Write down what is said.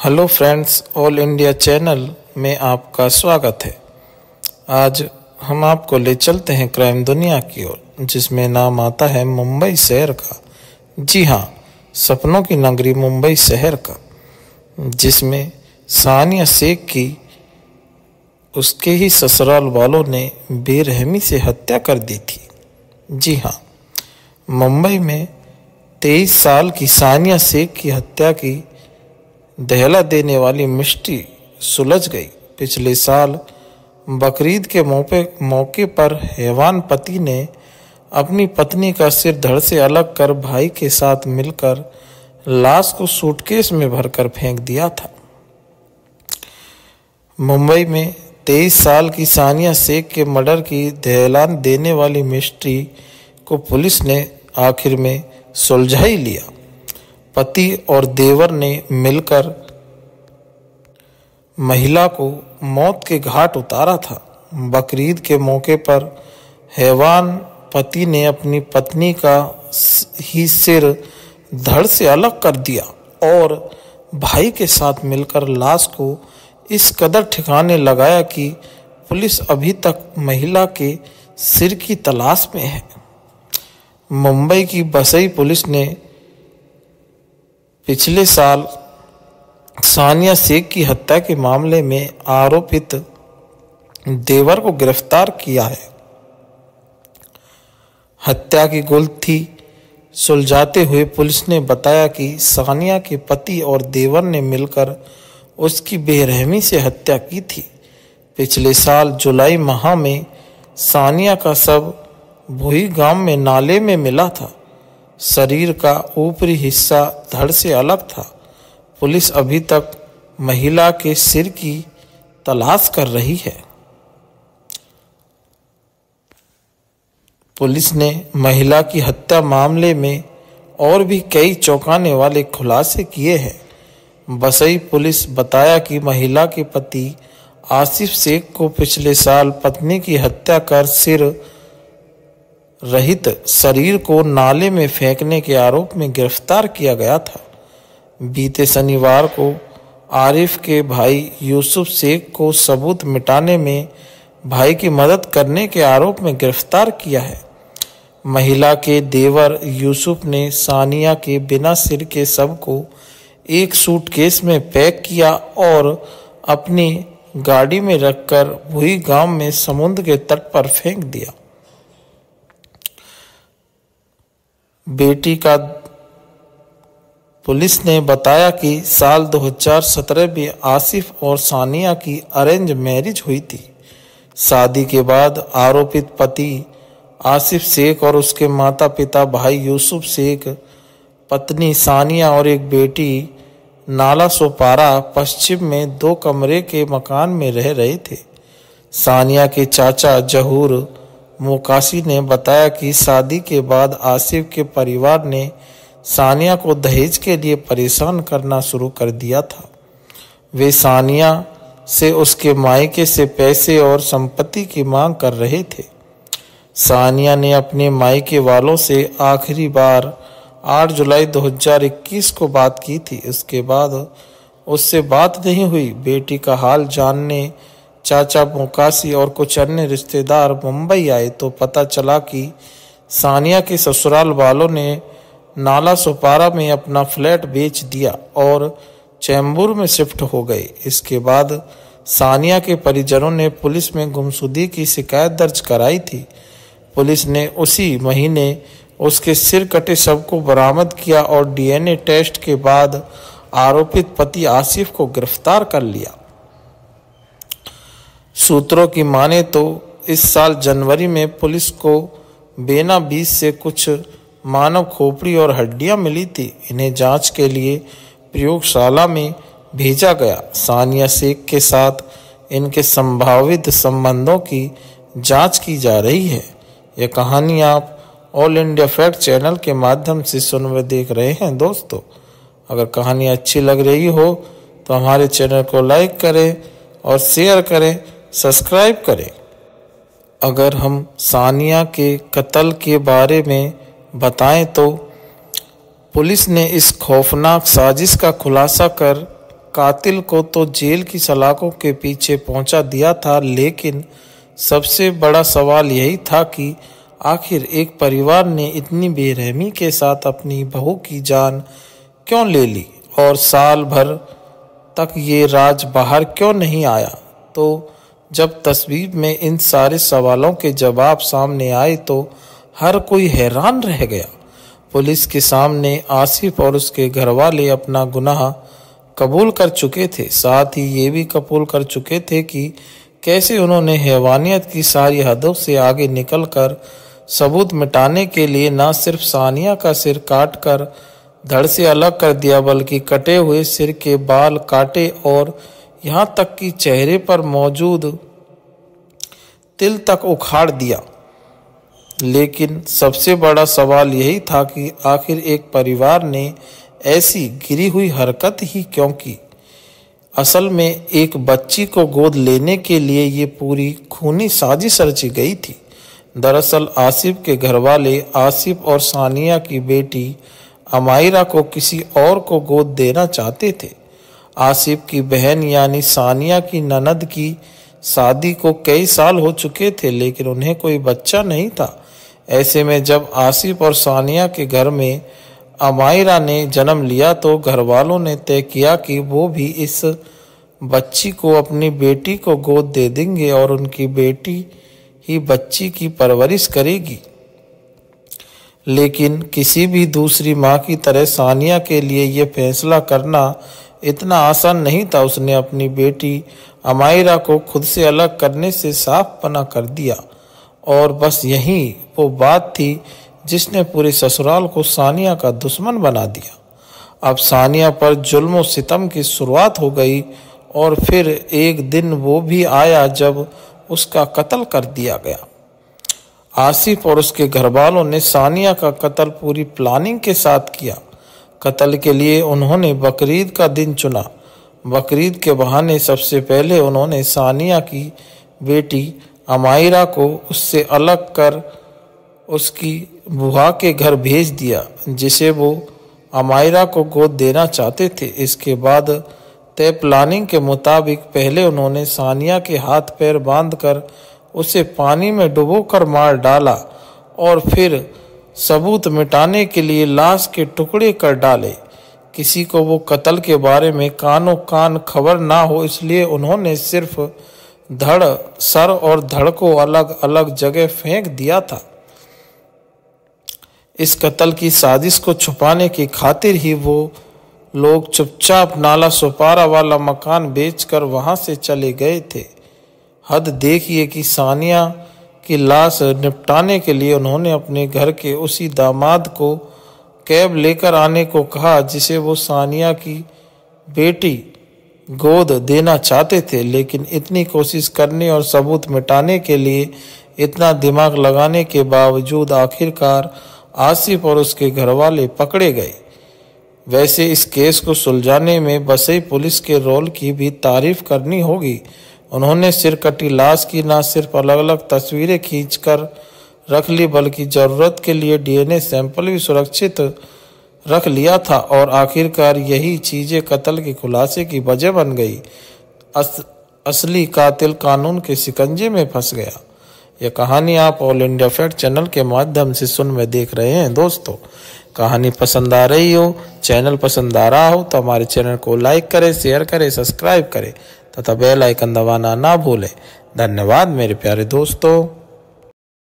Hello friends, all India channel में आपका स्वागत है। आज हम आपको ले चलते हैं क्राइम दुनिया की ओर, जिसमें नाम आता है मुंबई शहर का। जी हाँ, सपनों की नगरी मुंबई शहर का, जिसमें सानिया शेख की उसके ही ससुराल वालों ने बेरहमी से हत्या कर दी थी। जी हाँ, मुंबई में 23 साल की सानिया शेख की हत्या की दहला देने वाली मिस्ट्री सुलझ गई। पिछले साल बकरीद के मौके पर हैवान पति ने अपनी पत्नी का सिर धड़ से अलग कर भाई के साथ मिलकर लाश को सूटकेस में भरकर फेंक दिया था। मुंबई में 23 साल की सानिया शेख के मर्डर की दहलान देने वाली मिस्ट्री को पुलिस ने आखिर में सुलझा ही लिया। पति और देवर ने मिलकर महिला को मौत के घाट उतारा था। बकरीद के मौके पर हैवान पति ने अपनी पत्नी का ही सिर धड़ से अलग कर दिया और भाई के साथ मिलकर लाश को इस कदर ठिकाने लगाया कि पुलिस अभी तक महिला के सिर की तलाश में है। मुंबई की बसई पुलिस ने पिछले साल सानिया शेख की हत्या के मामले में आरोपित देवर को गिरफ्तार किया है। हत्या की गुत्थी सुलझाते हुए पुलिस ने बताया कि सानिया के पति और देवर ने मिलकर उसकी बेरहमी से हत्या की थी। पिछले साल जुलाई माह में सानिया का शव भोई गांव में नाले में मिला था। शरीर का ऊपरी हिस्सा धड़ से अलग था। पुलिस अभी तक महिला के सिर की तलाश कर रही है। पुलिस ने महिला की हत्या मामले में और भी कई चौंकाने वाले खुलासे किए हैं। बसई पुलिस बताया कि महिला के पति आसिफ शेख को पिछले साल पत्नी की हत्या कर सिर रहित शरीर को नाले में फेंकने के आरोप में गिरफ्तार किया गया था। बीते शनिवार को आरिफ के भाई यूसुफ शेख को सबूत मिटाने में भाई की मदद करने के आरोप में गिरफ्तार किया है। महिला के देवर यूसुफ ने सानिया के बिना सिर के शव को एक सूटकेस में पैक किया और अपनी गाड़ी में रखकर भुई गांव में समुद्र के तट पर फेंक दिया। बेटी का पुलिस ने बताया कि साल 2017 में आसिफ और सानिया की अरेंज मैरिज हुई थी। शादी के बाद आरोपित पति आसिफ शेख और उसके माता पिता भाई यूसुफ शेख, पत्नी सानिया और एक बेटी नाला सोपारा पश्चिम में 2 कमरे के मकान में रह रहे थे। सानिया के चाचा जहूर मोकासी ने बताया कि शादी के बाद आसिफ के परिवार ने सानिया को दहेज के लिए परेशान करना शुरू कर दिया था। वे सानिया से उसके मायके से पैसे और संपत्ति की मांग कर रहे थे। सानिया ने अपने मायके वालों से आखिरी बार 8 जुलाई 2021 को बात की थी। उसके बाद उससे बात नहीं हुई। बेटी का हाल जानने चाचा मोकासी और कुछ अन्य रिश्तेदार मुंबई आए तो पता चला कि सानिया के ससुराल वालों ने नाला सोपारा में अपना फ्लैट बेच दिया और चैम्बूर में शिफ्ट हो गए। इसके बाद सानिया के परिजनों ने पुलिस में गुमशुदगी की शिकायत दर्ज कराई थी। पुलिस ने उसी महीने उसके सिर कटे शव को बरामद किया और डीएनए टेस्ट के बाद आरोपित पति आसिफ को गिरफ्तार कर लिया। सूत्रों की माने तो इस साल जनवरी में पुलिस को बेना बीच से कुछ मानव खोपड़ी और हड्डियां मिली थी। इन्हें जांच के लिए प्रयोगशाला में भेजा गया। सानिया शेख के साथ इनके संभावित संबंधों की जांच की जा रही है। यह कहानी आप ऑल इंडिया फैक्ट चैनल के माध्यम से सुन व देख रहे हैं। दोस्तों, अगर कहानी अच्छी लग रही हो तो हमारे चैनल को लाइक करें और शेयर करें, सब्सक्राइब करें। अगर हम सानिया के कत्ल के बारे में बताएं तो पुलिस ने इस खौफनाक साजिश का खुलासा कर कातिल को तो जेल की सलाखों के पीछे पहुंचा दिया था, लेकिन सबसे बड़ा सवाल यही था कि आखिर एक परिवार ने इतनी बेरहमी के साथ अपनी बहू की जान क्यों ले ली और साल भर तक ये राज बाहर क्यों नहीं आया। तो जब तस्वीर में इन सारे सवालों के जवाब सामने आए तो हर कोई हैरान रह गया। पुलिस के सामने आसिफ और उसके घरवाले अपना गुनाह कबूल कर चुके थे, साथ ही ये भी कबूल कर चुके थे कि कैसे उन्होंने हैवानियत की सारी हदों से आगे निकलकर सबूत मिटाने के लिए न सिर्फ सानिया का सिर काटकर धड़ से अलग कर दिया, बल्कि कटे हुए सिर के बाल काटे और यहाँ तक कि चेहरे पर मौजूद तिल तक उखाड़ दिया। लेकिन सबसे बड़ा सवाल यही था कि आखिर एक परिवार ने ऐसी गिरी हुई हरकत ही क्यों की। असल में एक बच्ची को गोद लेने के लिए ये पूरी खूनी साजिश रची गई थी। दरअसल आसिफ के घरवाले आसिफ और सानिया की बेटी अमायरा को किसी और को गोद देना चाहते थे। आसिफ की बहन यानी सानिया की ननद की शादी को कई साल हो चुके थे, लेकिन उन्हें कोई बच्चा नहीं था। ऐसे में जब आसिफ और सानिया के घर में अमायरा ने जन्म लिया तो घर वालों ने तय किया कि वो भी इस बच्ची को अपनी बेटी को गोद दे देंगे और उनकी बेटी ही बच्ची की परवरिश करेगी। लेकिन किसी भी दूसरी माँ की तरह सानिया के लिए ये फैसला करना इतना आसान नहीं था। उसने अपनी बेटी अमायरा को खुद से अलग करने से साफ मना कर दिया और बस यही वो बात थी जिसने पूरे ससुराल को सानिया का दुश्मन बना दिया। अब सानिया पर जुल्म और सितम की शुरुआत हो गई और फिर एक दिन वो भी आया जब उसका कत्ल कर दिया गया। आसिफ और उसके घरवालों ने सानिया का कत्ल पूरी प्लानिंग के साथ किया। कत्ल के लिए उन्होंने बकरीद का दिन चुना। बकरीद के बहाने सबसे पहले उन्होंने सानिया की बेटी अमायरा को उससे अलग कर उसकी बुआ के घर भेज दिया, जिसे वो अमायरा को गोद देना चाहते थे। इसके बाद तय प्लानिंग के मुताबिक पहले उन्होंने सानिया के हाथ पैर बांधकर उसे पानी में डुबोकर मार डाला और फिर सबूत मिटाने के लिए लाश के टुकड़े कर डाले। किसी को वो कत्ल के बारे में कानों कान खबर ना हो, इसलिए उन्होंने सिर्फ धड़, सर और धड़ को अलग अलग जगह फेंक दिया था। इस कत्ल की साजिश को छुपाने की खातिर ही वो लोग चुपचाप नाला सुपारा वाला मकान बेचकर वहां से चले गए थे। हद देखिए कि सानिया की लाश निपटाने के लिए उन्होंने अपने घर के उसी दामाद को कैब लेकर आने को कहा जिसे वो सानिया की बेटी गोद देना चाहते थे। लेकिन इतनी कोशिश करने और सबूत मिटाने के लिए इतना दिमाग लगाने के बावजूद आखिरकार आसिफ और उसके घरवाले पकड़े गए। वैसे इस केस को सुलझाने में बसई पुलिस के रोल की भी तारीफ करनी होगी। उन्होंने सिरकटी लाश की न सिर्फ अलग अलग तस्वीरें खींचकर रख ली, बल्कि जरूरत के लिए डीएनए सैंपल भी सुरक्षित रख लिया था और आखिरकार यही चीजें कत्ल के खुलासे की वजह बन गई। असली कातिल कानून के शिकंजे में फंस गया। यह कहानी आप ऑल इंडिया फैक्ट चैनल के माध्यम से सुन में देख रहे हैं। दोस्तों, कहानी पसंद आ रही हो, चैनल पसंद आ रहा हो तो हमारे चैनल को लाइक करें, शेयर करें, सब्सक्राइब करें तथा बेल आइकन दबाना ना भूलें। धन्यवाद मेरे प्यारे दोस्तों।